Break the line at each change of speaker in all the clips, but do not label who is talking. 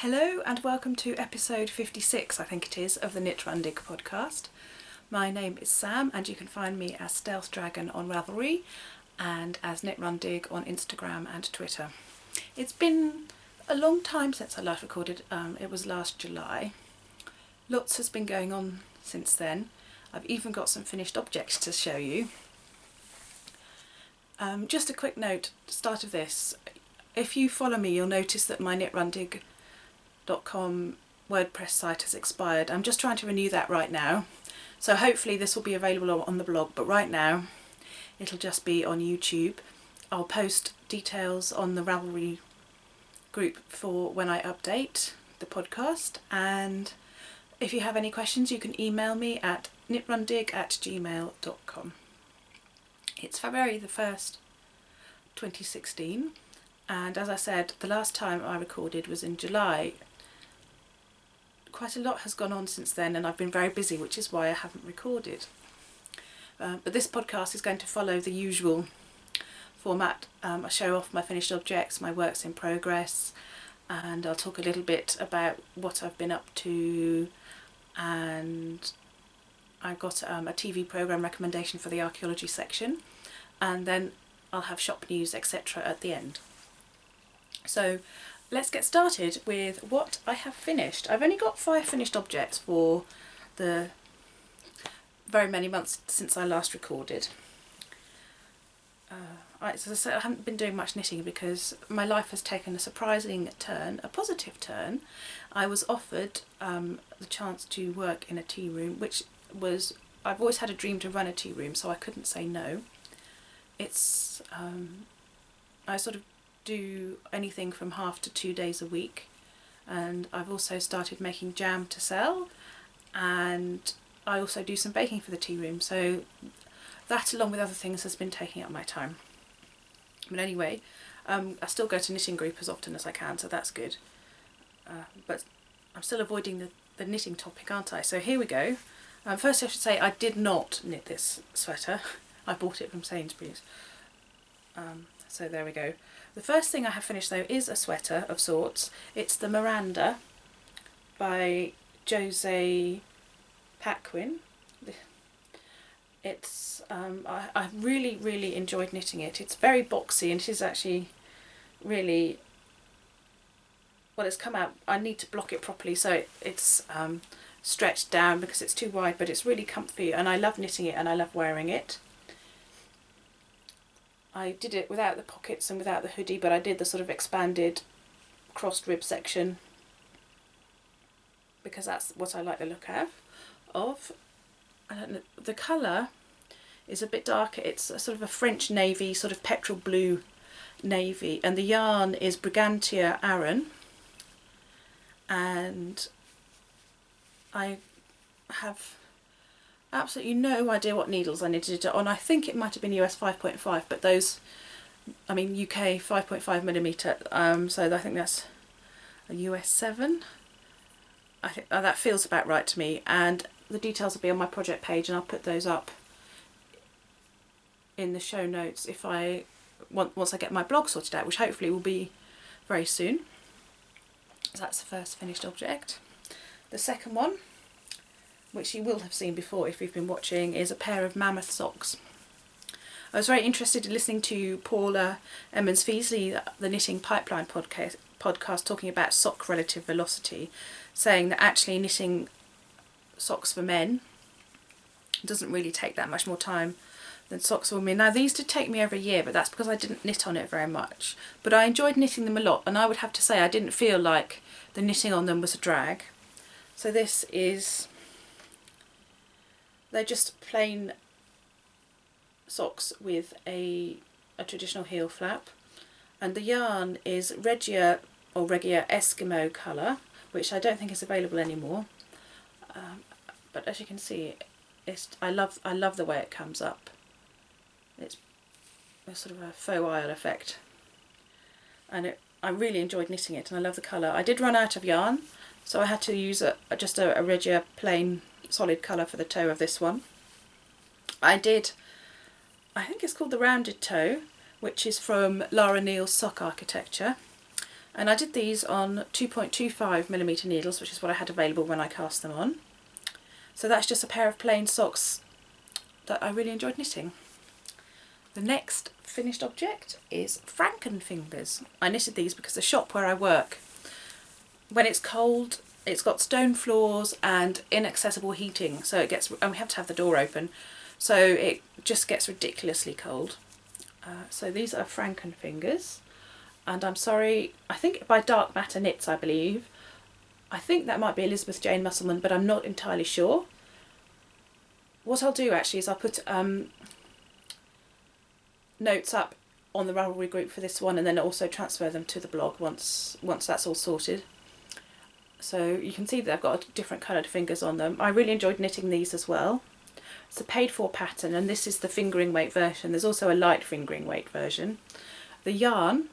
Hello and welcome to episode 56, I think it is, of the Knit Run Dig podcast. My name is Sam and you can find me as Stealth Dragon on Ravelry and as Knit Run Dig on Instagram and Twitter. It's been a long time since I last recorded, it was last July. Lots has been going on since then. I've even got some finished objects to show you. Just a quick note at the start of this. If you follow me, you'll notice that my knitrundig.com WordPress site has expired. I'm just trying to renew that right now. So hopefully this will be available on the blog, but right now it'll just be on YouTube. I'll post details on the Ravelry group for when I update the podcast, and if you have any questions you can email me at knitrundig@gmail.com. It's February the 1st, 2016, and as I said, the last time I recorded was in July. Quite a lot has gone on since then and I've been very busy, which is why I haven't recorded. But this podcast is going to follow the usual format. I show off my finished objects, my works in progress, and I'll talk a little bit about what I've been up to, and I've got a TV programme recommendation for the archaeology section, and then I'll have shop news, etc. at the end. So let's get started with what I have finished. I've only got 5 finished objects for the very many months since I last recorded. As I said, I haven't been doing much knitting because my life has taken a surprising turn, a positive turn. I was offered the chance to work in a tea room, which was, I've always had a dream to run a tea room, so I couldn't say no. It's, I sort of do anything from half to 2 days a week, and I've also started making jam to sell, and I also do some baking for the tea room, so that along with other things has been taking up my time. But anyway, I still go to knitting group as often as I can, so that's good, but I'm still avoiding the knitting topic, aren't I? So here we go. First I should say I did not knit this sweater. I bought it from Sainsbury's. So there we go. The first thing I have finished though is a sweater of sorts. It's the Miranda by Jose Paquin. It's I really enjoyed knitting it. It's very boxy and it is actually really, well, it's come out, I need to block it properly so it's stretched down because it's too wide, but it's really comfy and I love knitting it and I love wearing it. I did it without the pockets and without the hoodie, but I did the sort of expanded crossed rib section because that's what I like the look of. I don't know, the colour is a bit darker. It's a sort of a French navy, sort of petrol blue navy, and the yarn is Brigantia Aran, and I have absolutely no idea what needles I knitted it on. I think it might have been US 5.5, but those, I mean UK 5.5mm, so I think that's a US 7. I think that feels about right to me, and the details will be on my project page and I'll put those up in the show notes if I once I get my blog sorted out, which hopefully will be very soon. So that's the first finished object. The second one, which you will have seen before if you've been watching, is a pair of mammoth socks. I was very interested in listening to Paula Emmons-Feasley, the Knitting Pipeline podcast, talking about sock relative velocity, saying that actually knitting socks for men doesn't really take that much more time than socks for women. Now these did take me over a year, but that's because I didn't knit on it very much. But I enjoyed knitting them a lot, and I would have to say I didn't feel like the knitting on them was a drag. So this is, they're just plain socks with a traditional heel flap, and the yarn is Regia or Regia Eskimo colour, which I don't think is available anymore. But as you can see, I love the way it comes up. It's a sort of a faux oil effect, and I really enjoyed knitting it, and I love the colour. I did run out of yarn, so I had to use just a Regia plain solid colour for the toe of this one. I think it's called the Rounded Toe, which is from Lara Neal's Sock Architecture, And I did these on 2.25mm needles, which is what I had available when I cast them on. So that's just a pair of plain socks that I really enjoyed knitting. The next finished object is Frankenfingers. I knitted these because the shop where I work, when it's cold, it's got stone floors and inaccessible heating, so it gets, and we have to have the door open, so it just gets ridiculously cold. So these are Frankenfingers, and I'm sorry, I think by Dark Matter Knits, I believe. I think that might be Elizabeth Jane Musselman, but I'm not entirely sure. What I'll do actually is I'll put notes up on the Ravelry group for this one, and then also transfer them to the blog once that's all sorted. So you can see that I've got different coloured fingers on them. I really enjoyed knitting these as well. It's a paid for pattern, and this is the fingering weight version. There's also a light fingering weight version. The yarn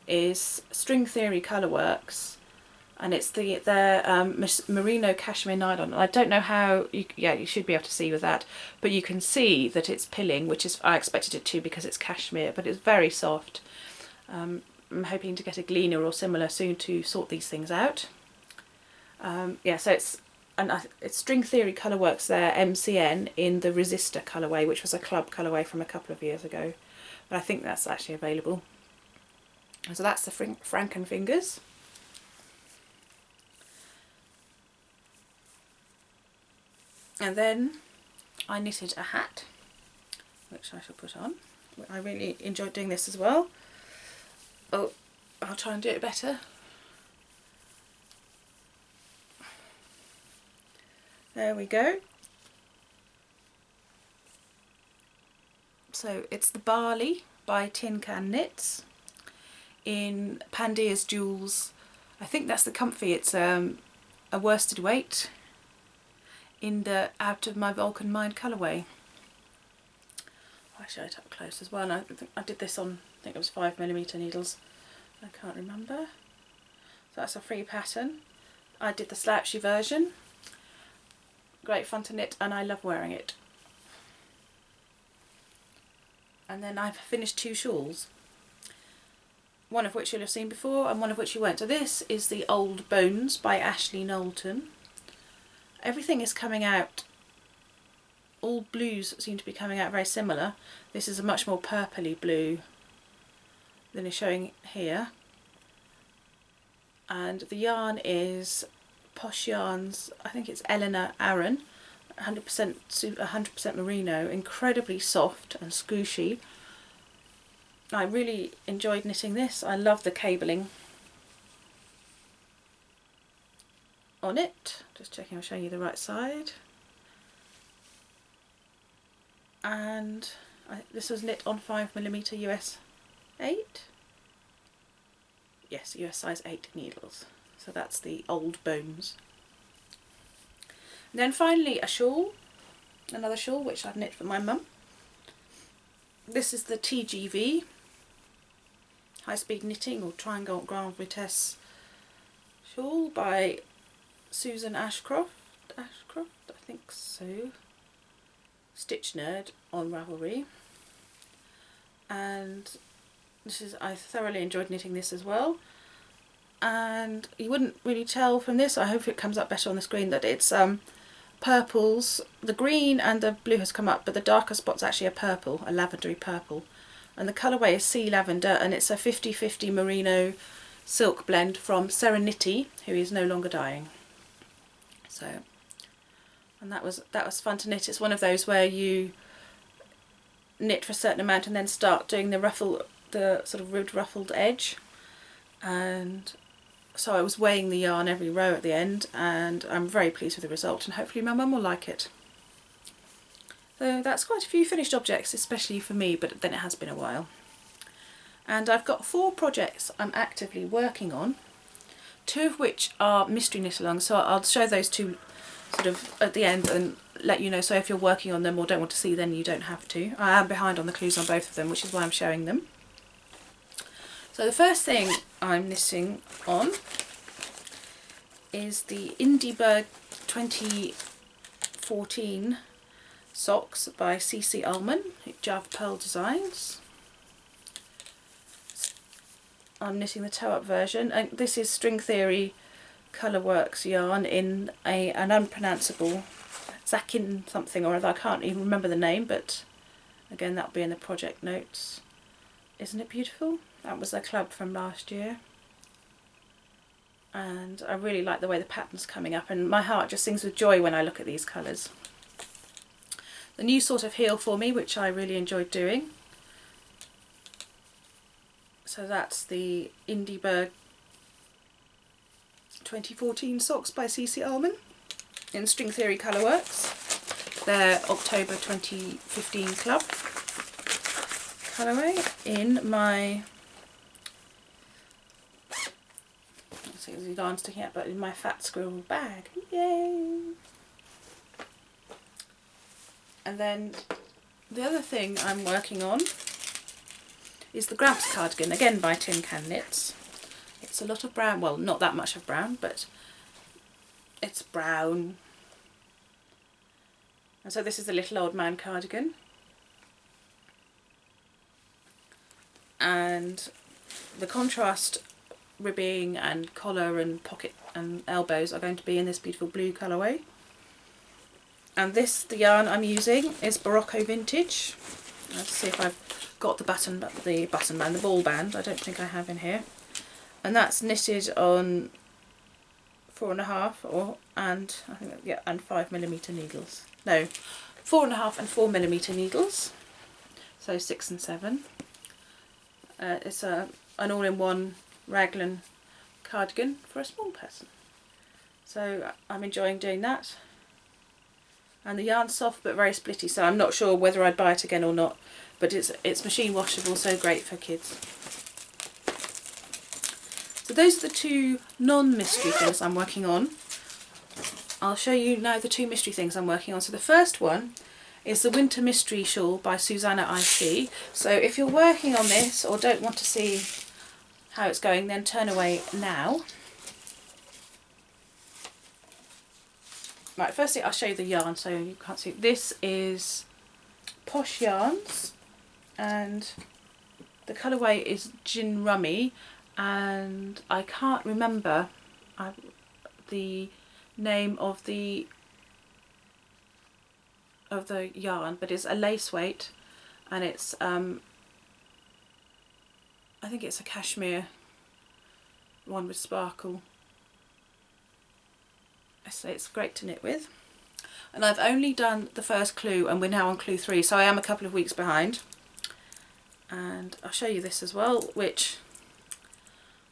is String Theory Colourworks, and it's their merino cashmere nylon. I don't know how, you should be able to see with that, but you can see that it's pilling, which is, I expected it to because it's cashmere, but it's very soft. I'm hoping to get a Gleaner or similar soon to sort these things out. Yeah, so it's String Theory Colourworks there, MCN, in the Resistor colourway, which was a club colourway from a couple of years ago, but I think that's actually available. So that's the Frankenfingers. And then I knitted a hat, which I shall put on. I really enjoyed doing this as well. Oh, I'll try and do it better. There we go. So it's the Barley by Tin Can Knits in Pandia's Jewels. I think that's the comfy. It's a worsted weight in the Out of My Vulcan Mind colourway. I'll show it up close as well. And I think I did this on, I think it was 5mm needles. I can't remember. So that's a free pattern. I did the slouchy version. Great fun to knit, and I love wearing it. And then I've finished 2 shawls, one of which you'll have seen before and one of which you won't. So this is the Old Bones by Ashley Knowlton. Everything is coming out, all blues seem to be coming out very similar. This is a much more purpley blue than is showing here. And the yarn is Posh Yarns, I think it's Eleanor Aaron, 100% merino, incredibly soft and squishy. I really enjoyed knitting this. I love the cabling on it. Just checking I'm showing you the right side. And this was knit on 5mm US 8. Yes, US size 8 needles. So that's the Old Bones. And then finally a shawl, another shawl which I've knit for my mum. This is the TGV, High Speed Knitting or Triangle Grande Vitesse shawl by Susan Ashcroft, I think so. Stitch Nerd on Ravelry. And this is, I thoroughly enjoyed knitting this as well. And you wouldn't really tell from this, I hope it comes up better on the screen, that it's purples. The green and the blue has come up, but the darker spot's actually a purple, a lavendery purple. And the colourway is Sea Lavender, and it's a 50-50 merino silk blend from Serenity, who is no longer dying. So, and that was fun to knit. It's one of those where you knit for a certain amount and then start doing the sort of ribbed ruffled edge. And so I was weighing the yarn every row at the end, and I'm very pleased with the result, and hopefully my mum will like it. So that's quite a few finished objects, especially for me, but then it has been a while. And I've got 4 projects I'm actively working on, 2 of which are mystery knit-alongs, so I'll show those 2 sort of at the end and let you know, so if you're working on them or don't want to see, then you don't have to. I am behind on the clues on both of them, which is why I'm showing them. So the first thing I'm knitting on is the Indieburg 2014 socks by CC Ullman, Java Pearl Designs. I'm knitting the toe up version, and this is String Theory Colourworks yarn in an unpronounceable Zakin something or other. I can't even remember the name, but again that'll be in the project notes. Isn't it beautiful? That was a club from last year, and I really like the way the pattern's coming up, and my heart just sings with joy when I look at these colours. The new sort of heel for me, which I really enjoyed doing. So that's the Indieberg 2014 socks by CC Alman in String Theory Colourworks. Their October 2015 club colourway in my, let's see, there's a yarn sticking out, but in my Fat Squirrel bag. Yay! And then the other thing I'm working on is the Gramps cardigan, again by Tin Can Knits. It's a lot of brown, well not that much of brown, but it's brown. And so this is the Little Old Man cardigan. And the contrast ribbing and collar and pocket and elbows are going to be in this beautiful blue colourway. And this, the yarn I'm using is Barocco Vintage. Let's see if I've got the the ball band. I don't think I have in here. And that's knitted on 4.5 and I think and 5mm needles. No, 4.5 and 4mm needles. So 6 and 7. It's an all-in-one raglan cardigan for a small person. So I'm enjoying doing that. And the yarn's soft but very splitty, so I'm not sure whether I'd buy it again or not. But it's machine washable, so great for kids. So those are the two non-mystery things I'm working on. I'll show you now the two mystery things I'm working on. So the first one is the Winter Mystery Shawl by Susanna IC. So if you're working on this or don't want to see how it's going, then turn away now. Right, firstly I'll show you the yarn so you can't see. This is Posh Yarns and the colourway is Gin Rummy, and I can't remember the name of the yarn, but it's a lace weight, and it's I think it's a cashmere one with sparkle. So it's great to knit with. And I've only done the first clue and we're now on clue 3, so I am a couple of weeks behind. And I'll show you this as well, which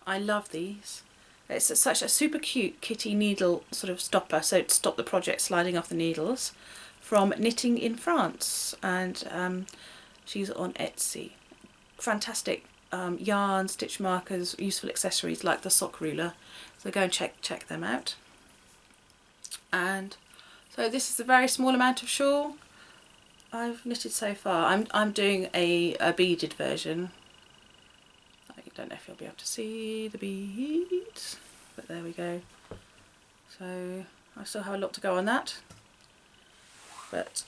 I love these. It's such a super cute kitty needle sort of stopper, so to stop the project sliding off the needles, from Knitting in France, and she's on Etsy. Fantastic yarn, stitch markers, useful accessories like the sock ruler, so go and check them out. And so this is a very small amount of shawl I've knitted so far. I'm doing a beaded version. I don't know if you'll be able to see the beads, but there we go. So I still have a lot to go on that, but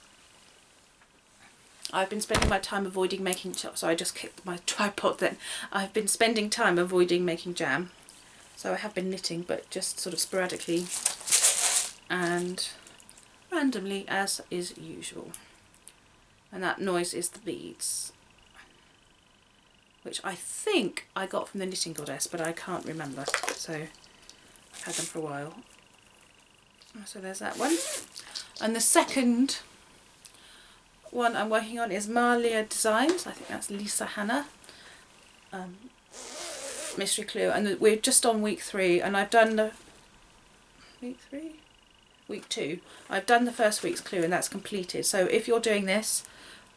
I've been spending my time avoiding making, sorry I just kicked my tripod then. I've been spending time avoiding making jam, so I have been knitting but just sort of sporadically and randomly as is usual. And that noise is the beads, which I think I got from the Knitting Goddess, but I can't remember, so I've had them for a while. So there's that one. And the second one I'm working on is Malia Designs. I think that's Lisa Hanna. Mystery Clue, and we're just on week 3, and I've done the week 2. I've done the first week's clue and that's completed. So if you're doing this,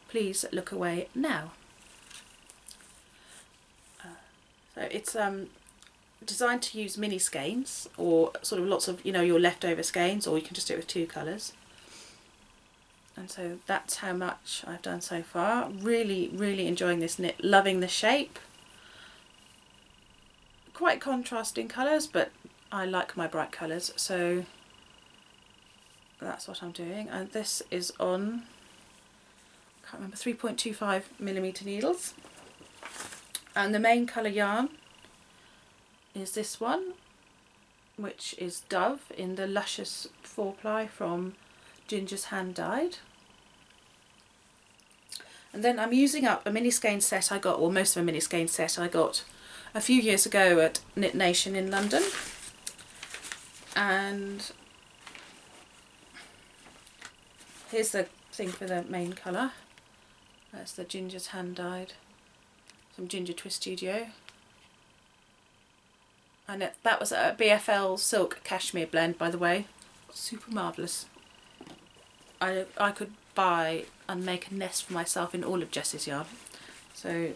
please look away now. So it's designed to use mini skeins, or sort of lots of, you know, your leftover skeins, or you can just do it with 2 colours. And so that's how much I've done so far. Really, really enjoying this knit, loving the shape. Quite contrasting colours, but I like my bright colours, so that's what I'm doing. And this is on, I can't remember, 3.25mm needles. And the main colour yarn is this one, which is Dove in the Luscious 4-ply from Ginger's Hand Dyed. And then I'm using up a mini skein set I got, or most of a mini skein set I got a few years ago at Knit Nation in London. And here's the thing for the main colour. That's the Ginger's Hand Dyed from Ginger Twist Studio. And that was a BFL Silk Cashmere blend, by the way. Super marvellous. I could buy and make a nest for myself in all of Jess's yarn. So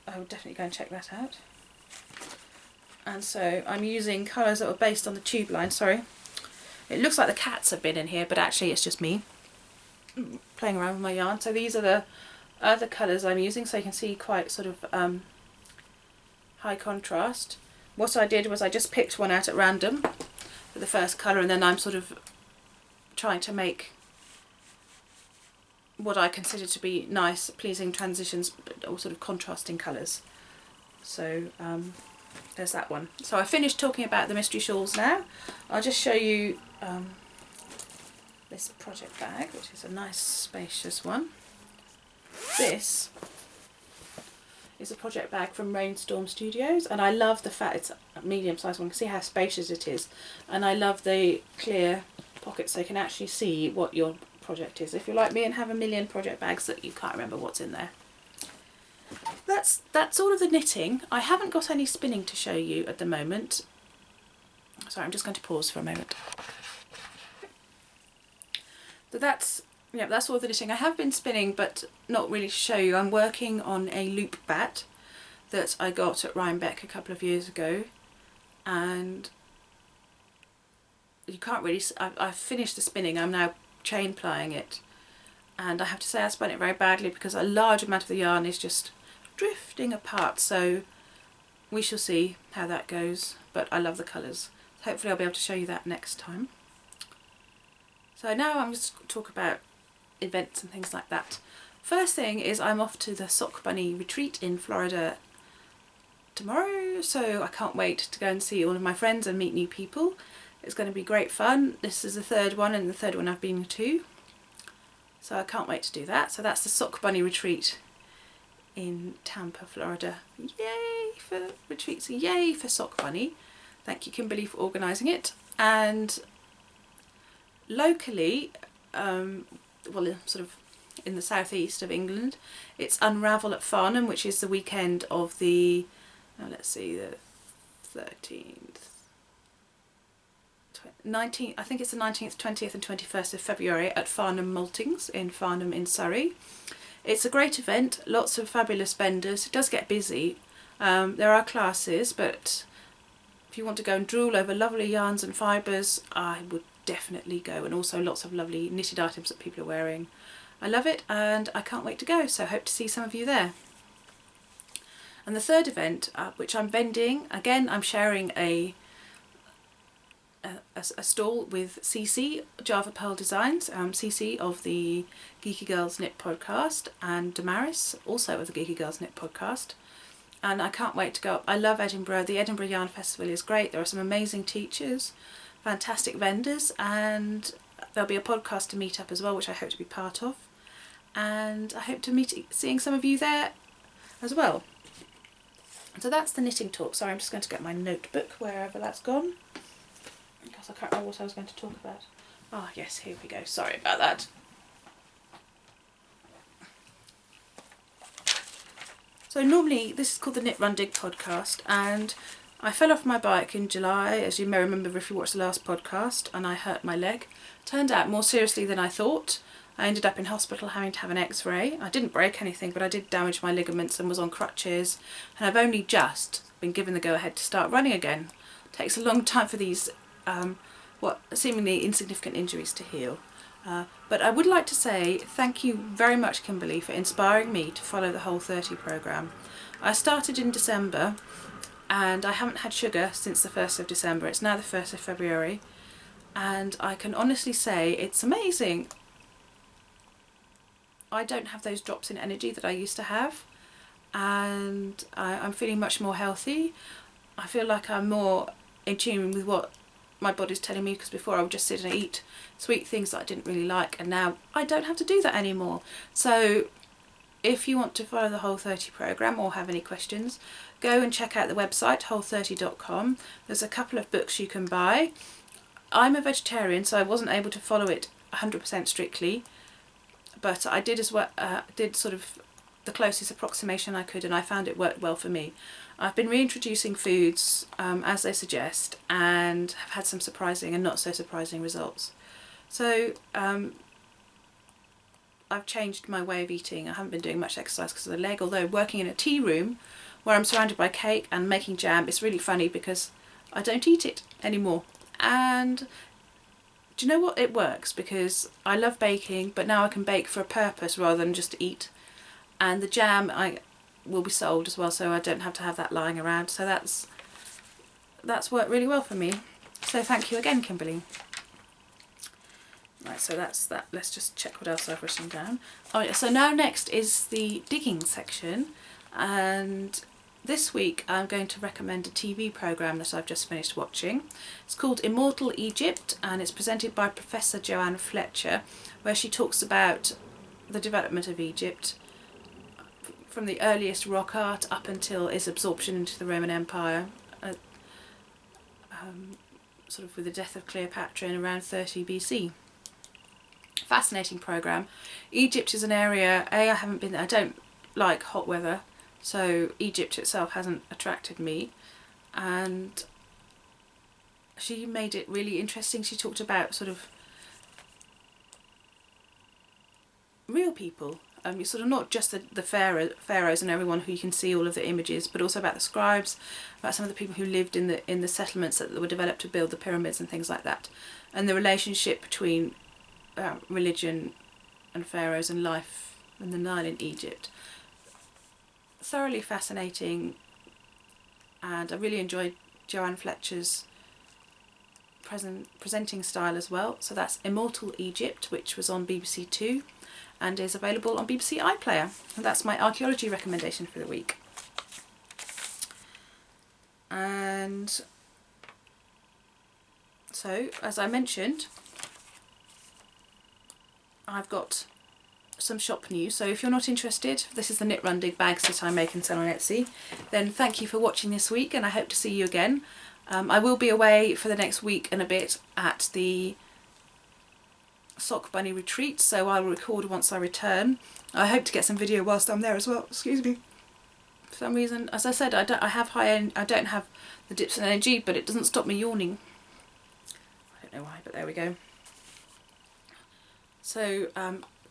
I would definitely go and check that out. And so I'm using colours that were based on the tube line, sorry. It looks like the cats have been in here, but actually it's just me playing around with my yarn. So these are the other colours I'm using, so you can see quite sort of high contrast. What I did was I just picked one out at random for the first colour, and then I'm sort of trying to make what I consider to be nice, pleasing transitions, or sort of contrasting colours. So there's that one. So I finished talking about the mystery shawls now. I'll just show you this project bag, which is a nice spacious one. This is a project bag from Rainstorm Studios, and I love the fact it's a medium sized one. You can see how spacious it is, and I love the clear pockets so you can actually see what your project is, if you're like me and have a million project bags that you can't remember what's in there. That's all of the knitting. I haven't got any spinning to show you at the moment. Sorry, I'm just going to pause for a moment. So that's all of the knitting. I have been spinning, but not really to show you. I'm working on a loop bat that I got at Rhinebeck a couple of years ago, and you can't really. I've finished the spinning. I'm now chain plying it, and I have to say I spun it very badly because a large amount of the yarn is just drifting apart, so we shall see how that goes, but I love the colours. Hopefully I'll be able to show you that next time. So now I'm just going to talk about events and things like that. First thing is I'm off to the Sock Bunny retreat in Florida tomorrow, so I can't wait to go and see all of my friends and meet new people. It's going to be great fun. This is the third one, and the third one I've been to, so I can't wait to do that. So that's the Sock Bunny retreat in Tampa, Florida. Yay for retreats, yay for Sock Bunny. Thank you, Kimberly, for organising it. And locally, well, sort of in the southeast of England, it's Unravel at Farnham, which is the weekend of the, let's see, the 13th, 19th, I think it's the 19th, 20th and 21st of February at Farnham Maltings in Farnham in Surrey. It's a great event, lots of fabulous vendors. It does get busy. There are classes, but if you want to go and drool over lovely yarns and fibres, I would definitely go, and also lots of lovely knitted items that people are wearing. I love it, and I can't wait to go, so I hope to see some of you there. And the third event, which I'm vending, again I'm sharing a stall with CC, Java Pearl Designs, CC of the Geeky Girls Knit podcast, and Damaris, also of the Geeky Girls Knit podcast. And I can't wait to go up. I love Edinburgh. The Edinburgh Yarn Festival is great. There are some amazing teachers, fantastic vendors, and there'll be a podcast to meet up as well, which I hope to be part of. And I hope to seeing some of you there as well. So that's the knitting talk. Sorry, I'm just going to get my notebook wherever that's gone, because I can't remember what I was going to talk about. Ah, yes, here we go. Sorry about that. So normally this is called the Knit Run Dig podcast, and I fell off my bike in July, as you may remember if you watched the last podcast, and I hurt my leg. Turned out more seriously than I thought. I ended up in hospital having to have an x-ray. I didn't break anything, but I did damage my ligaments and was on crutches, and I've only just been given the go-ahead to start running again. It takes a long time for these what seemingly insignificant injuries to heal. But I would like to say thank you very much, Kimberly, for inspiring me to follow the Whole30 programme. I started in December, and I haven't had sugar since the 1st of December. It's now the 1st of February, and I can honestly say it's amazing. I don't have those drops in energy that I used to have, and I'm feeling much more healthy. I feel like I'm more in tune with what my body's telling me, because before I would just sit and eat sweet things that I didn't really like, and now I don't have to do that anymore. So if you want to follow the Whole30 programme or have any questions, go and check out the website whole30.com. There's a couple of books you can buy. I'm a vegetarian, so I wasn't able to follow it 100% strictly, but I did as well, did sort of the closest approximation I could, and I found it worked well for me. I've been reintroducing foods as they suggest, and have had some surprising and not so surprising results. So I've changed my way of eating. I haven't been doing much exercise because of the leg, although working in a tea room where I'm surrounded by cake and making jam, it's really funny because I don't eat it anymore. And do you know what? It works, because I love baking, but now I can bake for a purpose rather than just to eat. And the jam will be sold as well, so I don't have to have that lying around. So that's worked really well for me. So thank you again, Kimberly. Right, so that's that. Let's just check what else I've written down. Oh yeah, so now next is the digging section, and this week I'm going to recommend a TV programme that I've just finished watching. It's called Immortal Egypt, and it's presented by Professor Joanne Fletcher, where she talks about the development of Egypt from the earliest rock art up until its absorption into the Roman Empire, sort of with the death of Cleopatra in around 30 BC. Fascinating programme. Egypt is an area, I haven't been there. I don't like hot weather, so Egypt itself hasn't attracted me, and she made it really interesting. She talked about sort of real people, sort of not just the pharaohs and everyone who you can see all of the images, but also about the scribes, about some of the people who lived in the settlements that were developed to build the pyramids and things like that, and the relationship between religion and pharaohs and life in the Nile in Egypt. Thoroughly fascinating, and I really enjoyed Joanne Fletcher's presenting style as well. So that's Immortal Egypt, which was on BBC Two and is available on BBC iPlayer. And that's my archaeology recommendation for the week. And so, as I mentioned, I've got some shop news. So if you're not interested, this is the Knit Run Dig bags that I make and sell on Etsy, then thank you for watching this week, and I hope to see you again. I will be away for the next week and a bit at the Sock Bunny retreat, so I'll record once I return. I hope to get some video whilst I'm there as well. Excuse me. For some reason, as I said, I don't have the dips in energy, but it doesn't stop me yawning. I don't know why, but there we go. So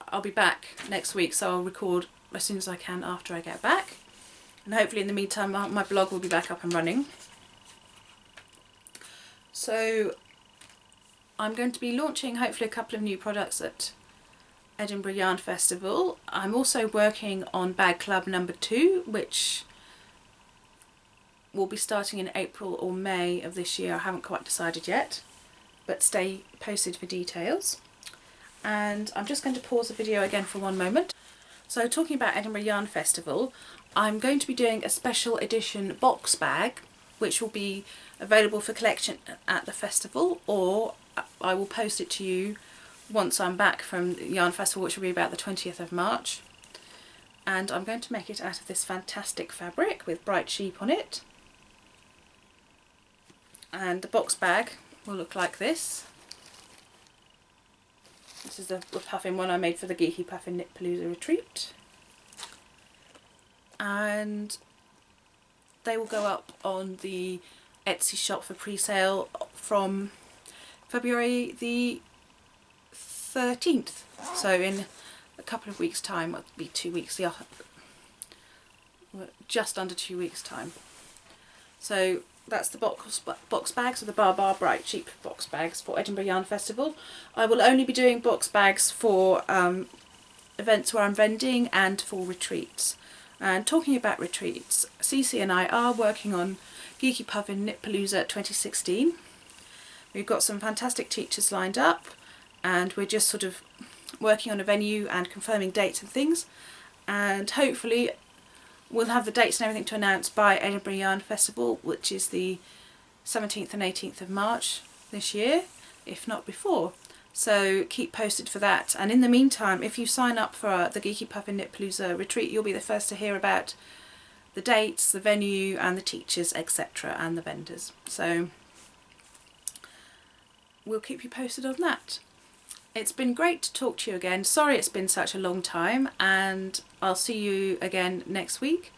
I'll be back next week, so I'll record as soon as I can after I get back, and hopefully in the meantime my blog will be back up and running. So I'm going to be launching hopefully a couple of new products at Edinburgh Yarn Festival. I'm also working on Bag Club number 2, which will be starting in April or May of this year. I haven't quite decided yet, but stay posted for details. And I'm just going to pause the video again for one moment. So talking about Edinburgh Yarn Festival, I'm going to be doing a special edition box bag, which will be available for collection at the festival, or I will post it to you once I'm back from Yarn Festival, which will be about the 20th of March. And I'm going to make it out of this fantastic fabric with bright sheep on it. And the box bag will look like this. This is the puffin one I made for the Geeky Puffin Knit Palooza retreat. And they will go up on the Etsy shop for pre-sale from February the 13th. So in a couple of weeks' time, it'll be 2 weeks, just under 2 weeks' time. So that's the box bags, or the Bar Bright Sheep box bags for Edinburgh Yarn Festival. I will only be doing box bags for events where I'm vending and for retreats. And talking about retreats, Cece and I are working on Geeky Puffin Knit Palooza 2016. We've got some fantastic teachers lined up, and we're just sort of working on a venue and confirming dates and things, and hopefully we'll have the dates and everything to announce by Edinburgh Yarn Festival, which is the 17th and 18th of March this year, if not before. So keep posted for that. And in the meantime, if you sign up for the Geeky Puffin Knitpalooza retreat, you'll be the first to hear about the dates, the venue and the teachers, etc. and the vendors. So we'll keep you posted on that. It's been great to talk to you again. Sorry it's been such a long time, and I'll see you again next week.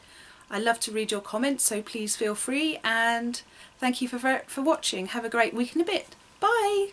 I love to read your comments, so please feel free, and thank you for watching. Have a great week and a bit. Bye!